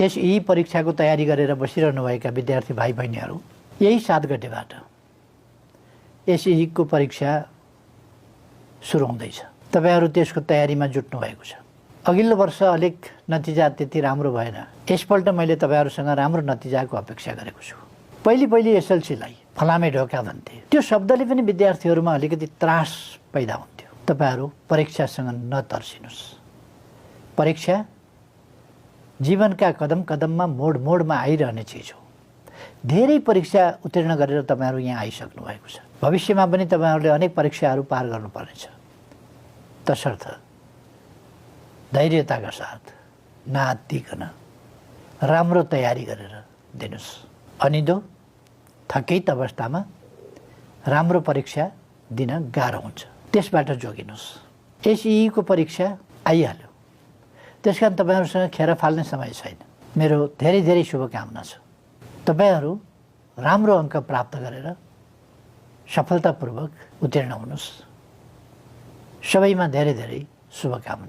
यस यी परीक्षाको तयारी गरेर बसिरहनुभएका विद्यार्थी भाइ बहिनीहरू यही 7 गतेबाट एसईको परीक्षा सुरु हुँदैछ। तपाईहरू त्यसको तयारीमा जुट्नु भएको छ। अघिल्लो वर्ष अलिक नतिजा त्यति राम्रो भएन। यसपल्ट मैले तपाईहरूसँग राम्रो नतिजाको अपेक्षा गरेको छु। पहिले एसएलसीलाई फलामे ढोका भन्थे। त्यो शब्दले पनि विद्यार्थीहरूमा अलिकति त्रास पैदा हुन्थ्यो। तपाईहरू परीक्षासँग नतर्सिनुहोस्। परीक्षा जीवनका कदम कदममा मोडमा आइरहने चिज हो। धेरै परीक्षा उत्तीर्ण गरेर तपाईहरू यहाँ आइसक्नु भएको छ। भविष्यमा पनि तपाईहरूले अनेक परीक्षाहरू पार गर्नुपर्नेछ। तसर्थ धैर्यताका साथ नआत्तिकन राम्रो तयारी गरेर दिनुहोस्। अनिदो थकित अवस्थामा राम्रो परीक्षा दिन गाह्रो हुन्छ। त्यसबाट जोगिनुहोस्। एसईको परीक्षा आइहाल्यो। त्यसकारण तपाईहरूसँग खेर फाल्ने समय छैन। मेरो धेरै शुभकामना छ। तपाईहरू राम्रो अङ्क प्राप्त गरेर सफलतापूर्वक उत्तीर्ण हुनुहोस्। सबैमा धेरै शुभकामना।